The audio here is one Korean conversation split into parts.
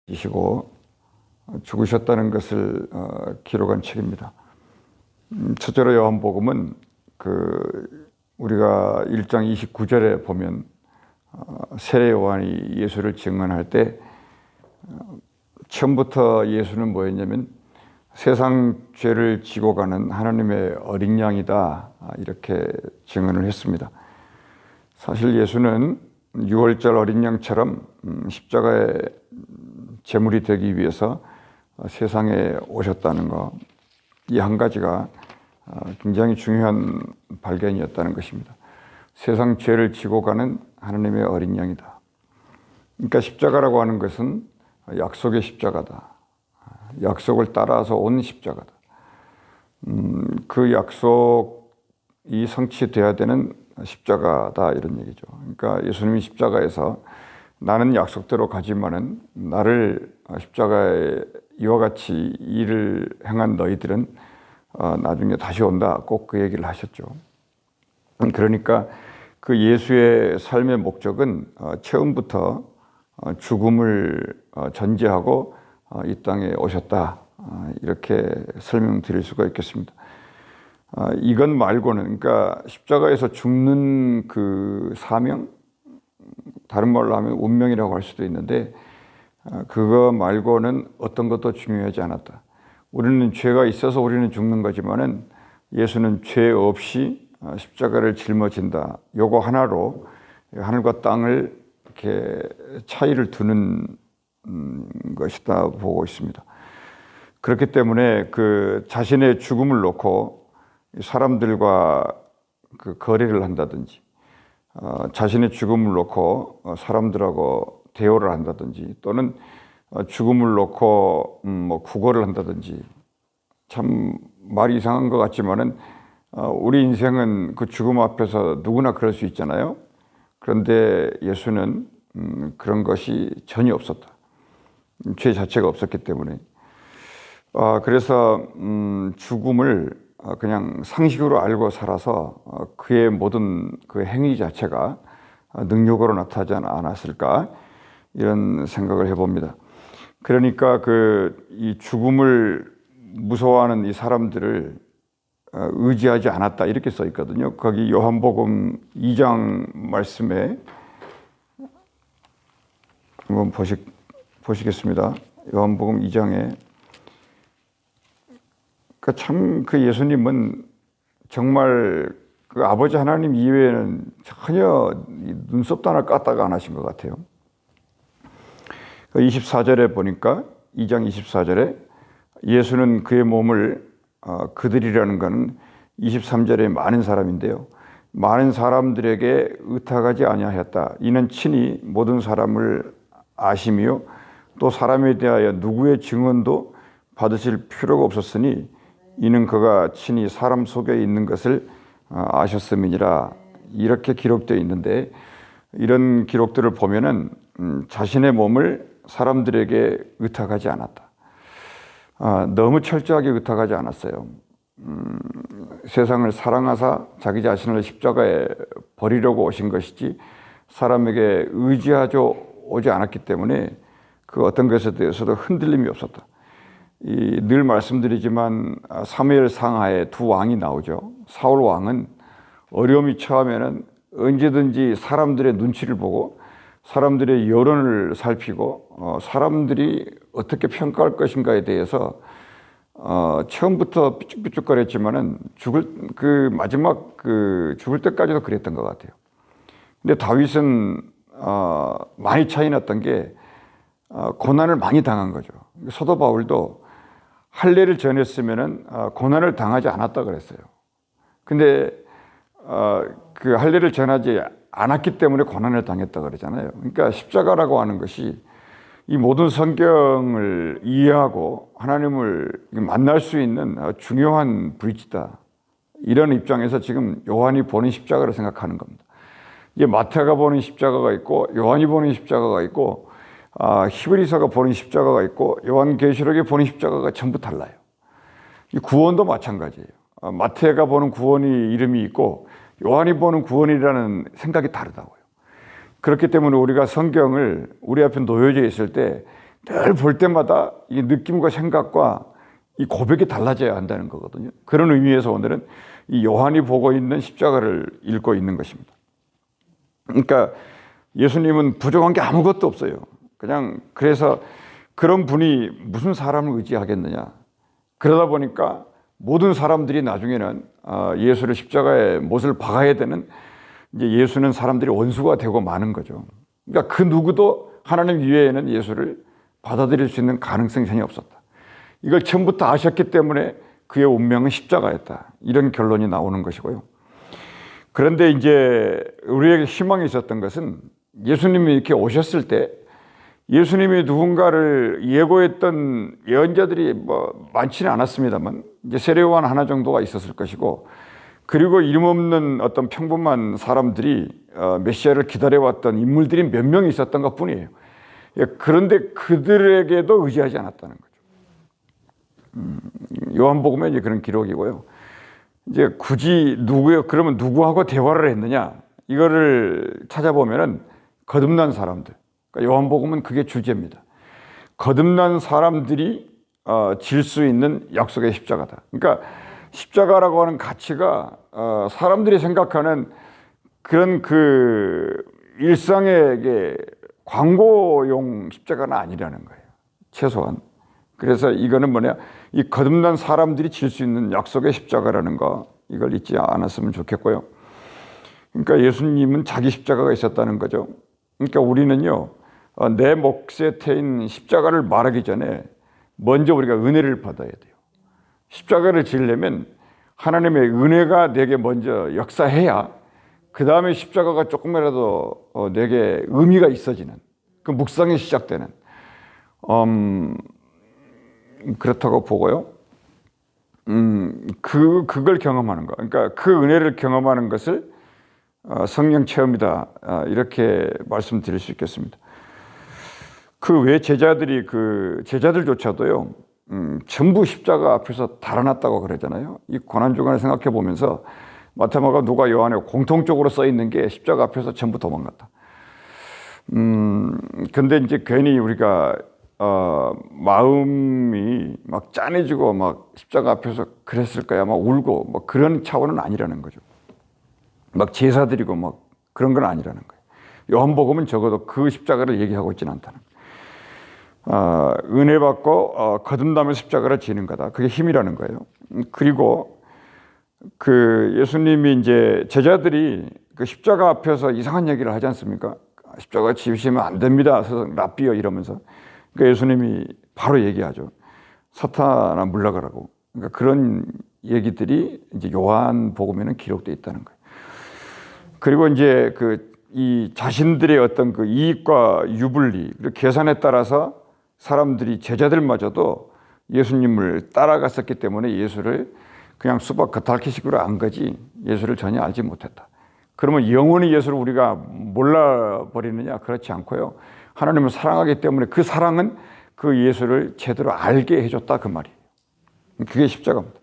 지시고 죽으셨다는 것을 기록한 책입니다. 첫째로 요한복음은 우리가 1장 29절에 보면 세례 요한이 예수를 증언할 때 처음부터 예수는 뭐였냐면 세상 죄를 지고 가는 하나님의 어린 양이다, 이렇게 증언을 했습니다. 사실 예수는 6월절 어린 양처럼 십자가의 제물이 되기 위해서 세상에 오셨다는 것, 이 한 가지가 굉장히 중요한 발견이었다는 것입니다. 세상 죄를 지고 가는 하나님의 어린 양이다. 그러니까 십자가라고 하는 것은 약속의 십자가다. 약속을 따라서 온 십자가다. 그 약속이 성취돼야 되는 십자가다, 이런 얘기죠. 그러니까 예수님이 십자가에서 나는 약속대로 가지만은 나를 십자가에 이와 같이 일을 행한 너희들은 나중에 다시 온다, 꼭 그 얘기를 하셨죠. 그러니까 그 예수의 삶의 목적은 처음부터 죽음을 전제하고 이 땅에 오셨다, 이렇게 설명드릴 수가 있겠습니다. 이것 말고는, 그러니까 십자가에서 죽는 그 사명, 다른 말로 하면 운명이라고 할 수도 있는데, 그거 말고는 어떤 것도 중요하지 않았다. 우리는 죄가 있어서 우리는 죽는 거지만은 예수는 죄 없이 십자가를 짊어진다. 요거 하나로 하늘과 땅을 이렇게 차이를 두는 것이다 보고 있습니다. 그렇기 때문에 그 자신의 죽음을 놓고 사람들과 그 거래를 한다든지, 자신의 죽음을 놓고 사람들하고 대화를 한다든지, 또는 죽음을 놓고 뭐 구걸을 한다든지, 참 말이 이상한 것 같지만은 우리 인생은 그 죽음 앞에서 누구나 그럴 수 있잖아요. 그런데 예수는 그런 것이 전혀 없었다. 죄 자체가 없었기 때문에. 그래서 죽음을 그냥 상식으로 알고 살아서 그의 모든 그 행위 자체가 능력으로 나타나지 않았을까, 이런 생각을 해봅니다. 그러니까 이 죽음을 무서워하는 이 사람들을 의지하지 않았다, 이렇게 써 있거든요. 거기 요한복음 2장 말씀에 한번 보시겠습니다. 요한복음 2장에 참 그 예수님은 정말 그 아버지 하나님 이외에는 전혀 눈썹도 하나 까딱 안 하신 것 같아요. 24절에 보니까, 2장 24절에 예수는 그의 몸을, 그들이라는 것은 23절에 많은 사람인데요, 많은 사람들에게 의탁하지 아니하였다. 이는 친히 모든 사람을 아심이요 또 사람에 대하여 누구의 증언도 받으실 필요가 없었으니 이는 그가 친히 사람 속에 있는 것을 아셨음이니라, 이렇게 기록되어 있는데, 이런 기록들을 보면은 자신의 몸을 사람들에게 의탁하지 않았다. 너무 철저하게 의탁하지 않았어요. 세상을 사랑하사 자기 자신을 십자가에 버리려고 오신 것이지 사람에게 의지하여 오지 않았기 때문에 그 어떤 것에 대해서도 흔들림이 없었다. 늘 말씀드리지만 사무엘 상하에 두 왕이 나오죠. 사울 왕은 어려움이 처하면은 언제든지 사람들의 눈치를 보고 사람들의 여론을 살피고 사람들이 어떻게 평가할 것인가에 대해서 처음부터 삐죽삐죽거렸지만은 마지막 죽을 때까지도 그랬던 것 같아요. 근데 다윗은 많이 차이 났던 게 고난을 많이 당한 거죠. 사도 바울도 할례를 전했으면은 고난을 당하지 않았다 그랬어요. 근데 그 할례를 전하지 않았기 때문에 고난을 당했다 그러잖아요. 그러니까 십자가라고 하는 것이 이 모든 성경을 이해하고 하나님을 만날 수 있는 중요한 브릿지다, 이런 입장에서 지금 요한이 보는 십자가를 생각하는 겁니다. 이제 마태가 보는 십자가가 있고 요한이 보는 십자가가 있고 히브리서가 보는 십자가가 있고 요한계시록이 보는 십자가가 전부 달라요. 이 구원도 마찬가지예요. 마태가 보는 구원이 이름이 있고 요한이 보는 구원이라는 생각이 다르다고요. 그렇기 때문에 우리가 성경을 우리 앞에 놓여져 있을 때 늘 볼 때마다 이 느낌과 생각과 이 고백이 달라져야 한다는 거거든요. 그런 의미에서 오늘은 이 요한이 보고 있는 십자가를 읽고 있는 것입니다. 그러니까 예수님은 부족한 게 아무것도 없어요. 그냥 그래서 그런 분이 무슨 사람을 의지하겠느냐. 그러다 보니까 모든 사람들이 나중에는 예수를 십자가에 못을 박아야 되는, 이제 예수는 사람들이 원수가 되고 마는 거죠. 그러니까 그 누구도 하나님 이외에는 예수를 받아들일 수 있는 가능성이 전혀 없었다. 이걸 처음부터 아셨기 때문에 그의 운명은 십자가였다. 이런 결론이 나오는 것이고요. 그런데 이제 우리에게 희망이 있었던 것은 예수님이 이렇게 오셨을 때 예수님이 누군가를 예고했던 예언자들이 뭐 많지는 않았습니다만 이제 세례요한 하나 정도가 있었을 것이고, 그리고 이름 없는 어떤 평범한 사람들이 메시아를 기다려왔던 인물들이 몇 명이 있었던 것 뿐이에요. 그런데 그들에게도 의지하지 않았다는 거죠. 요한복음에 이제 그런 기록이고요. 이제 굳이 그러면 누구하고 대화를 했느냐? 이거를 찾아보면은 거듭난 사람들. 그러니까 요한복음은 그게 주제입니다. 거듭난 사람들이 질 수 있는 약속의 십자가다. 그러니까 십자가라고 하는 가치가 사람들이 생각하는 그런 그 일상의 광고용 십자가는 아니라는 거예요. 최소한. 그래서 이거는 뭐냐? 이 거듭난 사람들이 질 수 있는 약속의 십자가라는 거, 이걸 잊지 않았으면 좋겠고요. 그러니까 예수님은 자기 십자가가 있었다는 거죠. 그러니까 우리는요, 내 몫에 태인 십자가를 말하기 전에 먼저 우리가 은혜를 받아야 돼요. 십자가를 지으려면 하나님의 은혜가 내게 먼저 역사해야 그 다음에 십자가가 조금이라도 내게 의미가 있어지는, 그 묵상이 시작되는, 그렇다고 보고요. 그걸 경험하는 거. 그러니까 그 은혜를 경험하는 것을 성령 체험이다. 이렇게 말씀드릴 수 있겠습니다. 그 외 제자들조차도요, 전부 십자가 앞에서 달아났다고 그러잖아요. 이 고난주간을 생각해 보면서 마태마가 누가 요한에 공통적으로 써 있는 게 십자가 앞에서 전부 도망갔다. 근데 이제 괜히 우리가 마음이 막 짠해지고 막 십자가 앞에서 그랬을 거야, 막 울고 뭐 그런 차원은 아니라는 거죠. 막 제사 드리고 막 그런 건 아니라는 거예요. 요한복음은 적어도 그 십자가를 얘기하고 있지는 않다는 거예요. 은혜 받고 거듭나면 십자가를 지는 거다. 그게 힘이라는 거예요. 그리고 그 예수님이 이제 제자들이 그 십자가 앞에서 이상한 얘기를 하지 않습니까? 십자가 지으시면 안 됩니다. 랍비여 이러면서. 그러니까 예수님이 바로 얘기하죠. 사탄아 물러가라고. 그러니까 그런 얘기들이 이제 요한복음에는 기록되어 있다는 거예요. 그리고 이제 이 자신들의 어떤 그 이익과 유불리, 그리고 계산에 따라서 사람들이 제자들마저도 예수님을 따라갔었기 때문에 예수를 그냥 수박 겉핥기식으로 안 거지 예수를 전혀 알지 못했다. 그러면 영원히 예수를 우리가 몰라버리느냐? 그렇지 않고요. 하나님을 사랑하기 때문에 그 사랑은 그 예수를 제대로 알게 해줬다, 그 말이에요. 그게 십자가입니다.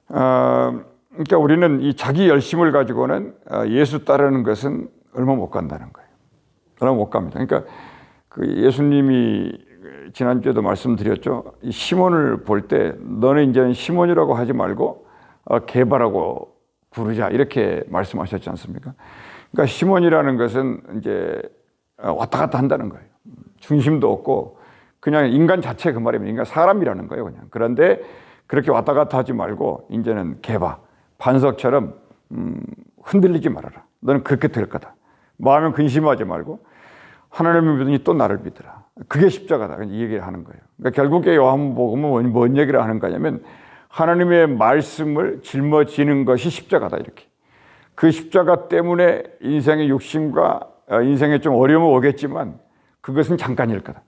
그러니까 우리는 이 자기 열심을 가지고는 예수 따르는 것은 얼마 못 간다는 거예요. 얼마 못 갑니다. 그러니까 그 예수님이 지난주에도 말씀드렸죠. 이 시몬을 볼 때 너는 이제는 시몬이라고 하지 말고 게바라고 부르자, 이렇게 말씀하셨지 않습니까? 그러니까 시몬이라는 것은 이제 왔다 갔다 한다는 거예요. 중심도 없고 그냥 인간 자체, 그 말이면 인간 사람이라는 거예요, 그냥. 그런데 그렇게 왔다 갔다 하지 말고 이제는 게바, 반석처럼 흔들리지 말아라. 너는 그렇게 될 거다. 마음에 근심하지 말고 하나님을 믿으니 또 나를 믿으라. 그게 십자가다. 이 얘기를 하는 거예요. 그러니까 결국에 요한복음은 뭔 얘기를 하는 거냐면 하나님의 말씀을 짊어지는 것이 십자가다, 이렇게. 그 십자가 때문에 인생의 욕심과 인생에 좀 어려움은 오겠지만 그것은 잠깐일 거다.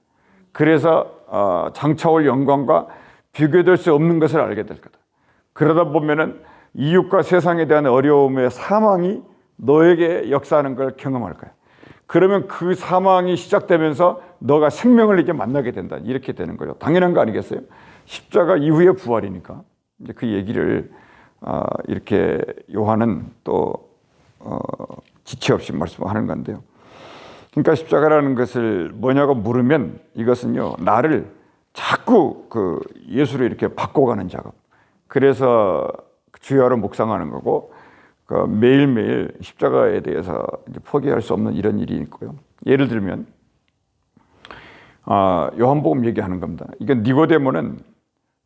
그래서 장차올 영광과 비교될 수 없는 것을 알게 될 거다. 그러다 보면은 이웃과 세상에 대한 어려움의 사망이 너에게 역사하는 걸 경험할 거야. 그러면 그 사망이 시작되면서 너가 생명을 이제 만나게 된다. 이렇게 되는 거죠. 당연한 거 아니겠어요? 십자가 이후의 부활이니까. 이제 그 얘기를 이렇게 요한은 또 지체 없이 말씀하는 건데요. 그러니까 십자가라는 것을 뭐냐고 물으면 이것은요, 나를 자꾸 그 예수로 이렇게 바꿔가는 작업. 그래서 주야로 묵상하는 거고, 그 매일매일 십자가에 대해서 이제 포기할 수 없는 이런 일이 있고요. 예를 들면 요한복음 얘기하는 겁니다. 이게 니고데모는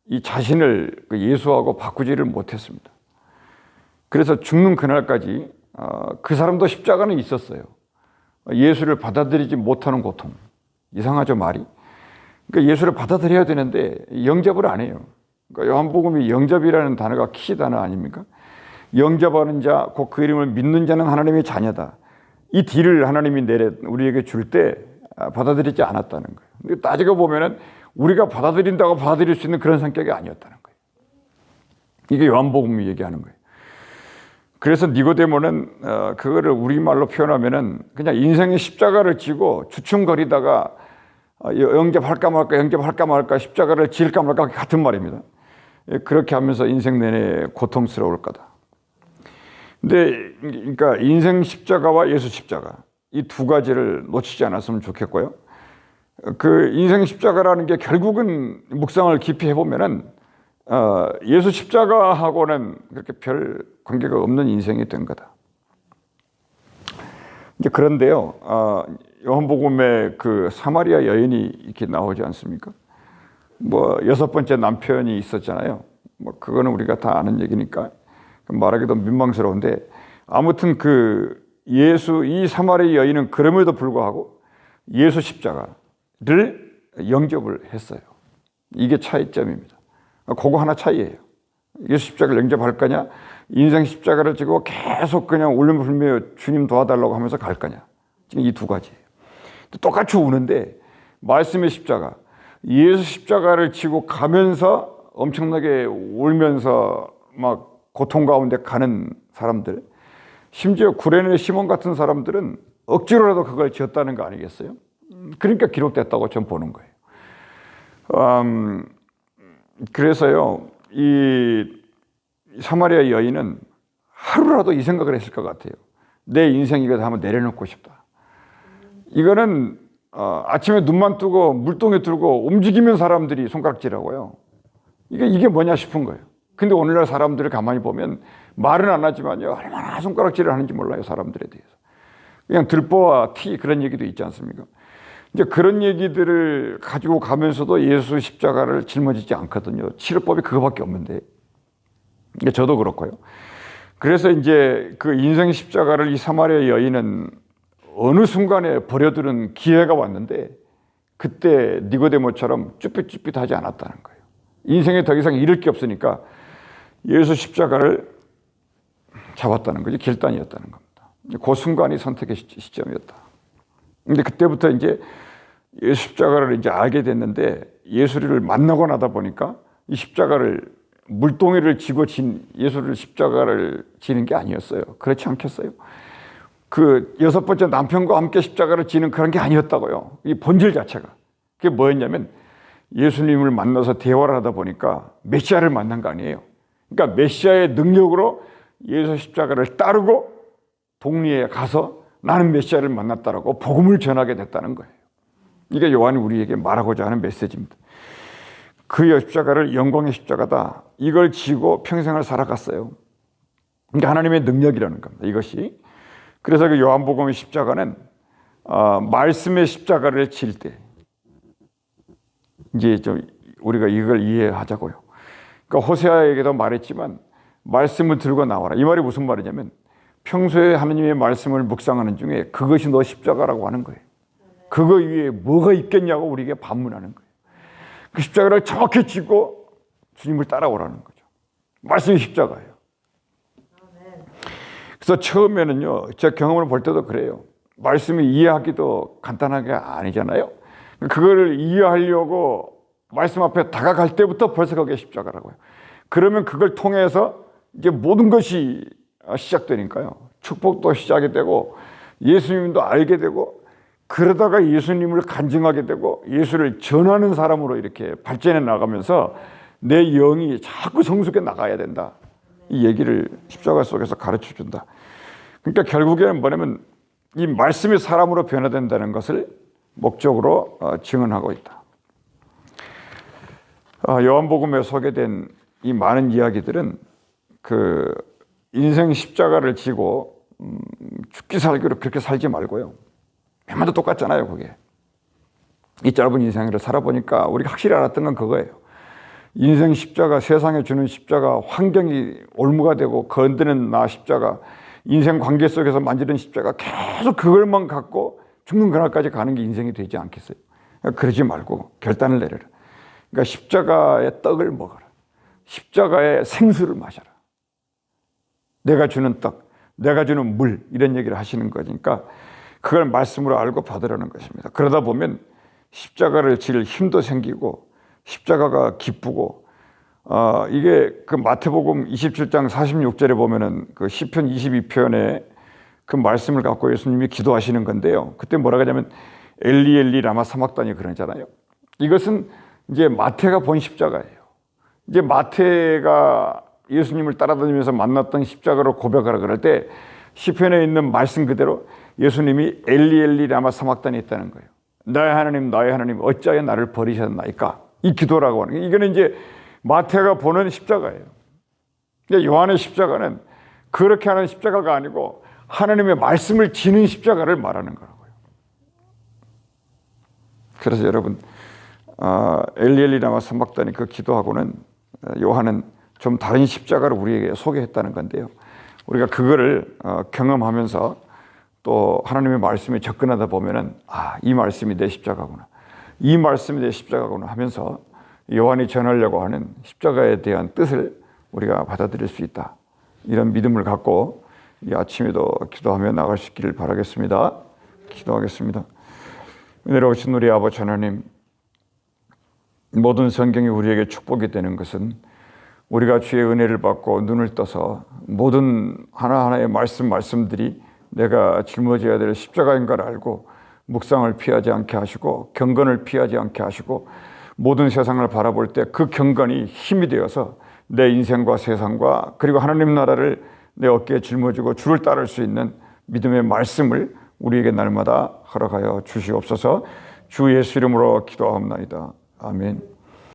이 자신을 그 예수하고 바꾸지를 못했습니다. 그래서 죽는 그날까지 그 사람도 십자가는 있었어요. 예수를 받아들이지 못하는 고통. 이상하죠, 말이? 그러니까 예수를 받아들여야 되는데 영접을 안 해요. 그러니까 요한복음이 영접이라는 단어가 키 단어 아닙니까? 영접하는 자, 곧 그 이름을 믿는 자는 하나님의 자녀다. 이 딜을 하나님이 우리에게 줄 때 받아들이지 않았다는 거예요. 근데 따지고 보면은 우리가 받아들인다고 받아들일 수 있는 그런 성격이 아니었다는 거예요. 이게 요한복음이 얘기하는 거예요. 그래서 니고데모는 그거를 우리말로 표현하면은 그냥 인생의 십자가를 지고 주춤거리다가 영접할까 말까 십자가를 질까 말까 같은 말입니다. 그렇게 하면서 인생 내내 고통스러울 거다. 근데 그러니까 인생 십자가와 예수 십자가 이 두 가지를 놓치지 않았으면 좋겠고요. 그 인생 십자가라는 게 결국은 묵상을 깊이 해보면은 예수 십자가하고는 그렇게 별 관계가 없는 인생이 된 거다. 이제 그런데요, 요한복음에 그 사마리아 여인이 이렇게 나오지 않습니까? 뭐 6번째 남편이 있었잖아요. 뭐 그거는 우리가 다 아는 얘기니까 말하기도 민망스러운데, 아무튼 그 예수 이 사마리아 여인은 그럼에도 불구하고 예수 십자가를 영접을 했어요. 이게 차이점입니다. 그거 하나 차이예요. 예수 십자가를 영접할 거냐, 인생 십자가를 지고 계속 그냥 울면불며 주님 도와달라고 하면서 갈 거냐. 지금 이 두 가지예요. 똑같이 우는데 말씀의 십자가, 예수 십자가를 지고 가면서 엄청나게 울면서 막 고통 가운데 가는 사람들, 심지어 구레네 시몬 같은 사람들은 억지로라도 그걸 지었다는 거 아니겠어요? 그러니까 기록됐다고 전 보는 거예요. 그래서요, 이 사마리아 여인은 하루라도 이 생각을 했을 것 같아요. 내 인생 이거 한번 내려놓고 싶다. 이거는 아침에 눈만 뜨고 물동에 들고 움직이면 사람들이 손가락질하고요. 이게 뭐냐 싶은 거예요. 근데 오늘날 사람들을 가만히 보면 말은 안 하지만요, 얼마나 손가락질을 하는지 몰라요, 사람들에 대해서. 그냥 들보와 티 그런 얘기도 있지 않습니까? 이제 그런 얘기들을 가지고 가면서도 예수 십자가를 짊어지지 않거든요. 치료법이 그거밖에 없는데. 저도 그렇고요. 그래서 이제 그 인생 십자가를 이 사마리아 여인은 어느 순간에 버려두는 기회가 왔는데, 그때 니고데모처럼 쭈삣쭈삣하지 않았다는 거예요. 인생에 더 이상 잃을 게 없으니까 예수 십자가를 잡았다는 거죠. 결단이었다는 겁니다. 그 순간이 선택의 시점이었다. 근데 그때부터 이제 예수 십자가를 이제 알게 됐는데, 예수를 만나고 나다 보니까 이 십자가를 물동이를 지고 예수를 십자가를 지는 게 아니었어요. 그렇지 않겠어요? 그 6번째 남편과 함께 십자가를 지는 그런 게 아니었다고요. 이 본질 자체가. 그게 뭐였냐면 예수님을 만나서 대화를 하다 보니까 메시아를 만난 거 아니에요. 그러니까 메시아의 능력으로 예수 십자가를 따르고 독리에 가서 나는 메시아를 만났다라고 복음을 전하게 됐다는 거예요. 이게 요한이 우리에게 말하고자 하는 메시지입니다. 그 십자가를 영광의 십자가다, 이걸 지고 평생을 살아갔어요. 그러니까 하나님의 능력이라는 겁니다, 이것이. 그래서 그 요한복음의 십자가는 말씀의 십자가를 질 때 이제 좀 우리가 이걸 이해하자고요. 그러니까 호세아에게도 말했지만 말씀을 들고 나와라. 이 말이 무슨 말이냐면 평소에 하나님의 말씀을 묵상하는 중에 그것이 너 십자가라고 하는 거예요. 그거 위에 뭐가 있겠냐고 우리에게 반문하는 거예요. 그 십자가를 정확히 짚고 주님을 따라오라는 거죠. 말씀이 십자가예요. 그래서 처음에는요, 제 경험을 볼 때도 그래요. 말씀을 이해하기도 간단하게 아니잖아요. 그거를 이해하려고 말씀 앞에 다가갈 때부터 벌써 그게 십자가라고요. 그러면 그걸 통해서 이제 모든 것이 시작되니까요. 축복도 시작이 되고 예수님도 알게 되고, 그러다가 예수님을 간증하게 되고 예수를 전하는 사람으로 이렇게 발전해 나가면서 내 영이 자꾸 성숙해 나가야 된다. 이 얘기를 십자가 속에서 가르쳐 준다. 그러니까 결국에는 뭐냐면 이 말씀이 사람으로 변화된다는 것을 목적으로 증언하고 있다. 요한복음에 소개된 이 많은 이야기들은 그 인생 십자가를 지고 죽기 살기로 그렇게 살지 말고요. 맨마다 똑같잖아요, 그게. 이 짧은 인생을 살아보니까 우리가 확실히 알았던 건 그거예요. 인생 십자가, 세상에 주는 십자가, 환경이 올무가 되고 건드는 나 십자가, 인생 관계 속에서 만지는 십자가, 계속 그걸만 갖고 죽는 그날까지 가는 게 인생이 되지 않겠어요? 그러지 말고 결단을 내려라. 그러니까 십자가의 떡을 먹어라. 십자가의 생수를 마셔라. 내가 주는 떡, 내가 주는 물, 이런 얘기를 하시는 거니까 그걸 말씀으로 알고 받으라는 것입니다. 그러다 보면 십자가를 질 힘도 생기고 십자가가 기쁘고 이게 그 마태복음 27장 46절에 보면은 그 시편 22편에 그 말씀을 갖고 예수님이 기도하시는 건데요. 그때 뭐라고 하냐면 엘리 엘리 라마 사막다니 그러잖아요. 이것은 이제 마태가 본 십자가예요. 이제 마태가 예수님을 따라다니면서 만났던 십자가로 고백하라 그럴 때 시편에 있는 말씀 그대로 예수님이 엘리 엘리 라마 사막다니 했다는 거예요. 나의 하나님 어찌하여 나를 버리셨나이까? 이 기도라고 하는 거예요. 이거는 이제 마태가 보는 십자가예요. 요한의 십자가는 그렇게 하는 십자가가 아니고 하나님의 말씀을 지는 십자가를 말하는 거라고요. 그래서 여러분 엘리 엘리 라마 사막다니 그 기도하고는 요한은 좀 다른 십자가를 우리에게 소개했다는 건데요. 우리가 그거를 경험하면서 또 하나님의 말씀에 접근하다 보면은 이 말씀이 내 십자가구나. 이 말씀이 내 십자가구나 하면서 요한이 전하려고 하는 십자가에 대한 뜻을 우리가 받아들일 수 있다. 이런 믿음을 갖고 이 아침에도 기도하며 나갈 수 있기를 바라겠습니다. 기도하겠습니다. 은혜로우신 우리 아버지 하나님, 모든 성경이 우리에게 축복이 되는 것은 우리가 주의 은혜를 받고 눈을 떠서 모든 하나하나의 말씀들이 내가 짊어져야 될 십자가인 걸 알고 묵상을 피하지 않게 하시고 경건을 피하지 않게 하시고 모든 세상을 바라볼 때 그 경건이 힘이 되어서 내 인생과 세상과 그리고 하나님 나라를 내 어깨에 짊어지고 주를 따를 수 있는 믿음의 말씀을 우리에게 날마다 허락하여 주시옵소서. 주 예수 이름으로 기도하옵나이다. 아멘.